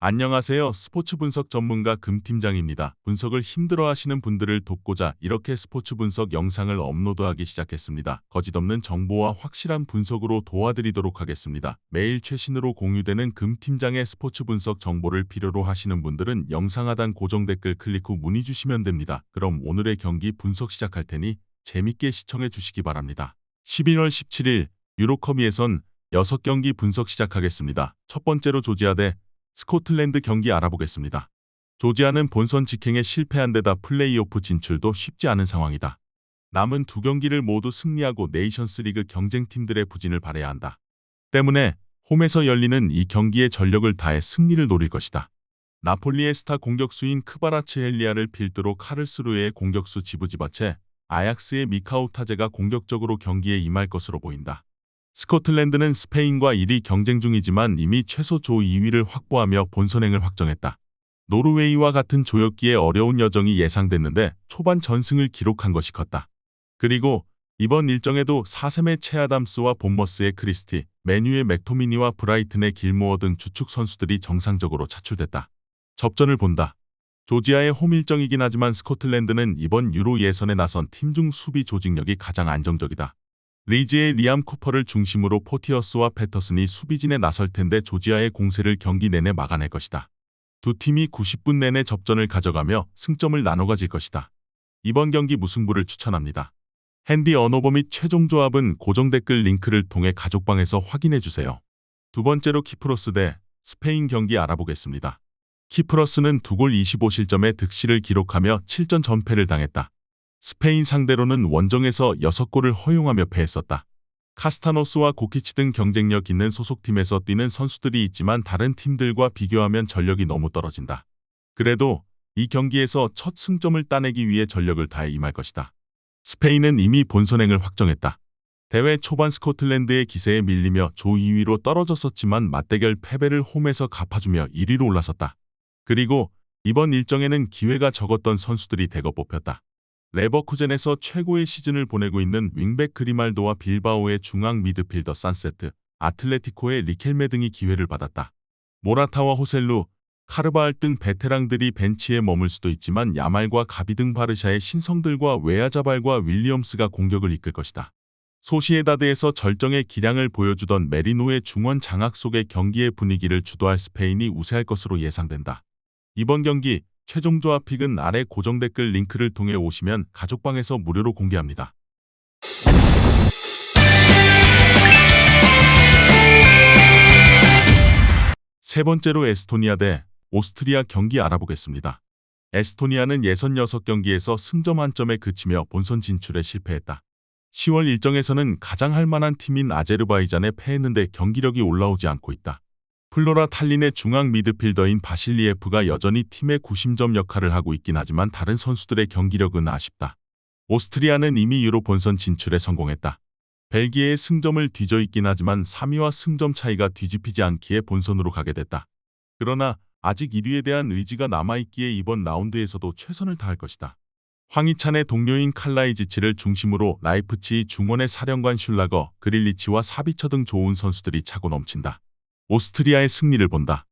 안녕하세요. 스포츠 분석 전문가 금팀장입니다. 분석을 힘들어하시는 분들을 돕고자 이렇게 스포츠 분석 영상을 업로드하기 시작했습니다. 거짓없는 정보와 확실한 분석으로 도와드리도록 하겠습니다. 매일 최신으로 공유되는 금팀장의 스포츠 분석 정보를 필요로 하시는 분들은 영상 하단 고정 댓글 클릭 후 문의 주시면 됩니다. 그럼 오늘의 경기 분석 시작할 테니 재밌게 시청해 주시기 바랍니다. 11월 17일 유로컵 예선 6경기 분석 시작하겠습니다. 첫 번째로 조지아 대 스코틀랜드 경기 알아보겠습니다. 조지아는 본선 직행에 실패한 데다 플레이오프 진출도 쉽지 않은 상황이다. 남은 두 경기를 모두 승리하고 네이션스리그 경쟁팀들의 부진을 발해야 한다. 때문에 홈에서 열리는 이 경기에 전력을 다해 승리를 노릴 것이다. 나폴리의 스타 공격수인 크바라츠헬리아를 필두로 카를스루에의 공격수 지부지바체, 아약스의 미카우 타제가 공격적으로 경기에 임할 것으로 보인다. 스코틀랜드는 스페인과 1위 경쟁 중이지만 이미 최소 조 2위를 확보하며 본선행을 확정했다. 노르웨이와 같은 조였기에 어려운 여정이 예상됐는데 초반 전승을 기록한 것이 컸다. 그리고 이번 일정에도 사셈의 체아담스와 본머스의 크리스티, 맨유의 맥토미니와 브라이튼의 길모어 등 주축 선수들이 정상적으로 차출됐다. 접전을 본다. 조지아의 홈 일정이긴 하지만 스코틀랜드는 이번 유로 예선에 나선 팀 중 수비 조직력이 가장 안정적이다. 리즈의 리암 쿠퍼를 중심으로 포티어스와 패터슨이 수비진에 나설 텐데 조지아의 공세를 경기 내내 막아낼 것이다. 두 팀이 90분 내내 접전을 가져가며 승점을 나눠 가질 것이다. 이번 경기 무승부를 추천합니다. 핸디 언어버 및 최종 조합은 고정 댓글 링크를 통해 가족방에서 확인해 주세요. 두 번째로 키프로스 대 스페인 경기 알아보겠습니다. 키프로스는 2골 25실점의 득실을 기록하며 7전 전패를 당했다. 스페인 상대로는 원정에서 6골을 허용하며 패했었다. 카스타노스와 고키치 등 경쟁력 있는 소속팀에서 뛰는 선수들이 있지만 다른 팀들과 비교하면 전력이 너무 떨어진다. 그래도 이 경기에서 첫 승점을 따내기 위해 전력을 다해 임할 것이다. 스페인은 이미 본선행을 확정했다. 대회 초반 스코틀랜드의 기세에 밀리며 조 2위로 떨어졌었지만 맞대결 패배를 홈에서 갚아주며 1위로 올라섰다. 그리고 이번 일정에는 기회가 적었던 선수들이 대거 뽑혔다. 레버쿠젠에서 최고의 시즌을 보내고 있는 윙백 그리말도와 빌바오의 중앙 미드필더 산세트, 아틀레티코의 리켈메 등이 기회를 받았다. 모라타와 호셀루, 카르바알 등 베테랑들이 벤치에 머물 수도 있지만 야말과 가비 등 바르샤의 신성들과 웨아자발과 윌리엄스가 공격을 이끌 것이다. 소시에다드에서 절정의 기량을 보여주던 메리노의 중원 장악 속의 경기의 분위기를 주도할 스페인이 우세할 것으로 예상된다. 이번 경기 최종 조합 픽은 아래 고정 댓글 링크를 통해 오시면 가족방에서 무료로 공개합니다. 세 번째로 에스토니아 대 오스트리아 경기 알아보겠습니다. 에스토니아는 예선 6경기에서 승점 1점에 그치며 본선 진출에 실패했다. 10월 일정에서는 가장 할만한 팀인 아제르바이잔에 패했는데 경기력이 올라오지 않고 있다. 플로라 탈린의 중앙 미드필더인 바실리에프가 여전히 팀의 구심점 역할을 하고 있긴 하지만 다른 선수들의 경기력은 아쉽다. 오스트리아는 이미 유로 본선 진출에 성공했다. 벨기에의 승점을 뒤져 있긴 하지만 3위와 승점 차이가 뒤집히지 않기에 본선으로 가게 됐다. 그러나 아직 1위에 대한 의지가 남아있기에 이번 라운드에서도 최선을 다할 것이다. 황희찬의 동료인 칼라이지치를 중심으로 라이프치히 중원의 사령관 슐라거, 그릴리치와 사비처 등 좋은 선수들이 차고 넘친다. 오스트리아의 승리를 본다.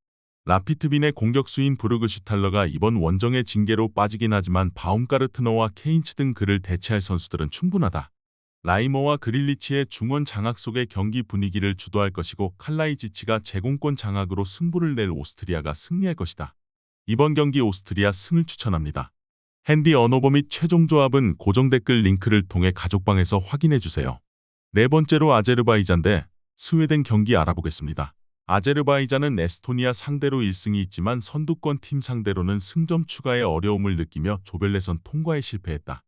라피트빈의 공격수인 브루그슈탈러가 이번 원정의 징계로 빠지긴 하지만 바움가르트너와 케인츠 등 그를 대체할 선수들은 충분하다. 라이머와 그릴리치의 중원 장악 속의 경기 분위기를 주도할 것이고 칼라이지치가 제공권 장악으로 승부를 낼 오스트리아가 승리할 것이다. 이번 경기 오스트리아 승을 추천합니다. 핸디 언어버 및 최종 조합은 고정 댓글 링크를 통해 가족방에서 확인해 주세요. 네 번째로 아제르바이잔 대 스웨덴 경기 알아보겠습니다. 아제르바이잔은 에스토니아 상대로 1승이 있지만 선두권 팀 상대로는 승점 추가에 어려움을 느끼며 조별 예선 통과에 실패했다.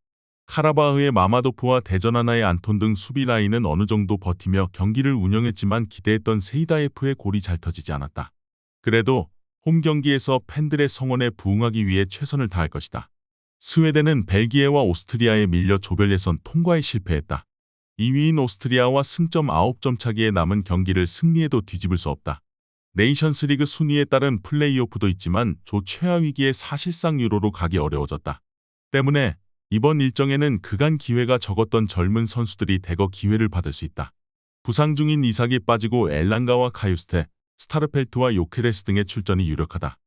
카라바흐의 마마도프와 대전하나의 안톤 등 수비 라인은 어느 정도 버티며 경기를 운영했지만 기대했던 세이다예프의 골이 잘 터지지 않았다. 그래도 홈 경기에서 팬들의 성원에 부응하기 위해 최선을 다할 것이다. 스웨덴은 벨기에와 오스트리아에 밀려 조별 예선 통과에 실패했다. 2위인 오스트리아와 승점 9점 차기에 남은 경기를 승리해도 뒤집을 수 없다. 네이션스리그 순위에 따른 플레이오프도 있지만 조 최하 위기에 사실상 유로로 가기 어려워졌다. 때문에 이번 일정에는 그간 기회가 적었던 젊은 선수들이 대거 기회를 받을 수 있다. 부상 중인 이삭이 빠지고 엘랑가와 카유스테, 스타르펠트와 요케레스 등의 출전이 유력하다.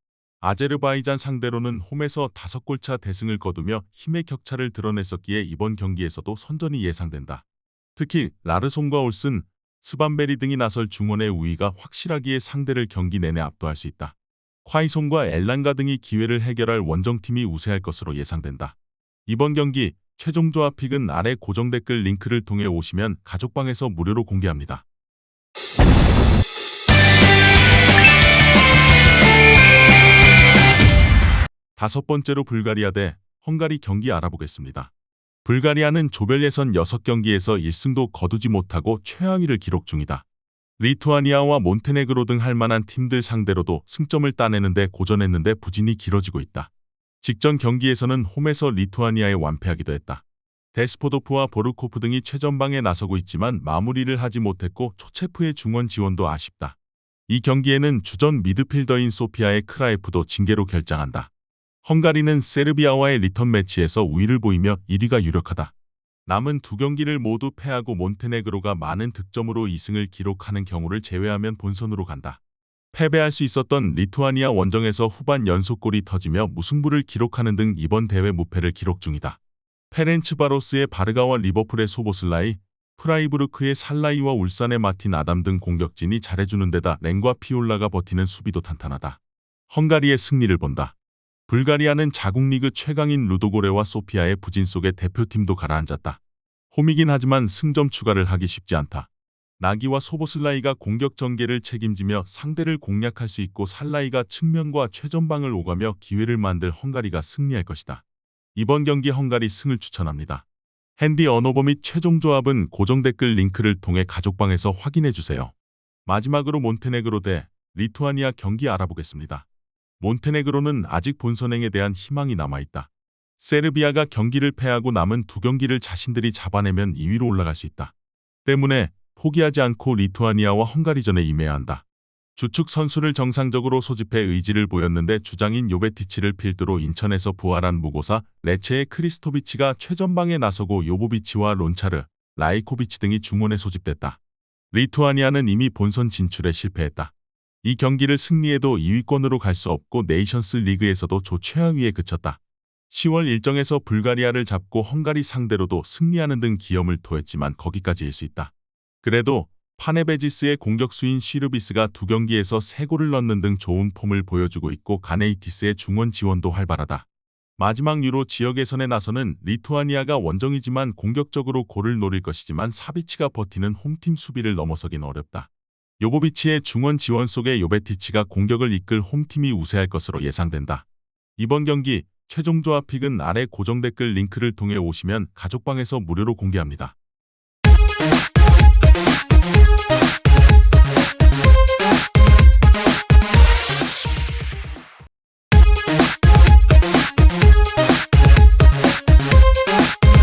아제르바이잔 상대로는 홈에서 5골차 대승을 거두며 힘의 격차를 드러냈었기에 이번 경기에서도 선전이 예상된다. 특히 라르손과 올슨, 스반베리 등이 나설 중원의 우위가 확실하기에 상대를 경기 내내 압도할 수 있다. 콰이손과 엘란가 등이 기회를 해결할 원정팀이 우세할 것으로 예상된다. 이번 경기 최종 조합 픽은 아래 고정 댓글 링크를 통해 오시면 가족방에서 무료로 공개합니다. 다섯 번째로 불가리아 대 헝가리 경기 알아보겠습니다. 불가리아는 조별 예선 6경기에서 1승도 거두지 못하고 최하위를 기록 중이다. 리투아니아와 몬테네그로 등 할만한 팀들 상대로도 승점을 따내는데 고전했는데 부진이 길어지고 있다. 직전 경기에서는 홈에서 리투아니아에 완패하기도 했다. 데스포도프와 보르코프 등이 최전방에 나서고 있지만 마무리를 하지 못했고 초체프의 중원 지원도 아쉽다. 이 경기에는 주전 미드필더인 소피아의 크라에프도 징계로 결장한다. 헝가리는 세르비아와의 리턴 매치에서 우위를 보이며 1위가 유력하다. 남은 두 경기를 모두 패하고 몬테네그로가 많은 득점으로 2승을 기록하는 경우를 제외하면 본선으로 간다. 패배할 수 있었던 리투아니아 원정에서 후반 연속골이 터지며 무승부를 기록하는 등 이번 대회 무패를 기록 중이다. 페렌츠바로스의 바르가와 리버풀의 소보슬라이, 프라이부르크의 살라이와 울산의 마틴 아담 등 공격진이 잘해주는 데다 랭과 피올라가 버티는 수비도 탄탄하다. 헝가리의 승리를 본다. 불가리아는 자국 리그 최강인 루도고레와 소피아의 부진 속에 대표팀도 가라앉았다. 홈이긴 하지만 승점 추가를 하기 쉽지 않다. 나기와 소보슬라이가 공격 전개를 책임지며 상대를 공략할 수 있고 살라이가 측면과 최전방을 오가며 기회를 만들 헝가리가 승리할 것이다. 이번 경기 헝가리 승을 추천합니다. 핸디 언어버 및 최종 조합은 고정 댓글 링크를 통해 가족방에서 확인해주세요. 마지막으로 몬테네그로 대 리투아니아 경기 알아보겠습니다. 몬테네그로는 아직 본선행에 대한 희망이 남아있다. 세르비아가 경기를 패하고 남은 두 경기를 자신들이 잡아내면 2위로 올라갈 수 있다. 때문에 포기하지 않고 리투아니아와 헝가리전에 임해야 한다. 주축 선수를 정상적으로 소집해 의지를 보였는데 주장인 요베티치를 필두로 인천에서 부활한 무고사 레체의 크리스토비치가 최전방에 나서고 요보비치와 론차르, 라이코비치 등이 중원에 소집됐다. 리투아니아는 이미 본선 진출에 실패했다. 이 경기를 승리해도 2위권으로 갈 수 없고 네이션스 리그에서도 조 최하위에 그쳤다. 10월 일정에서 불가리아를 잡고 헝가리 상대로도 승리하는 등 기염을 토했지만 거기까지일 수 있다. 그래도 파네베지스의 공격수인 시르비스가 두 경기에서 3골을 넣는 등 좋은 폼을 보여주고 있고 가네이티스의 중원 지원도 활발하다. 마지막 유로 지역 예선에 나서는 리투아니아가 원정이지만 공격적으로 골을 노릴 것이지만 사비치가 버티는 홈팀 수비를 넘어서긴 어렵다. 요보비치의 중원 지원 속에 요베티치가 공격을 이끌 홈팀이 우세할 것으로 예상된다. 이번 경기 최종 조합 픽은 아래 고정 댓글 링크를 통해 오시면 가족방에서 무료로 공개합니다.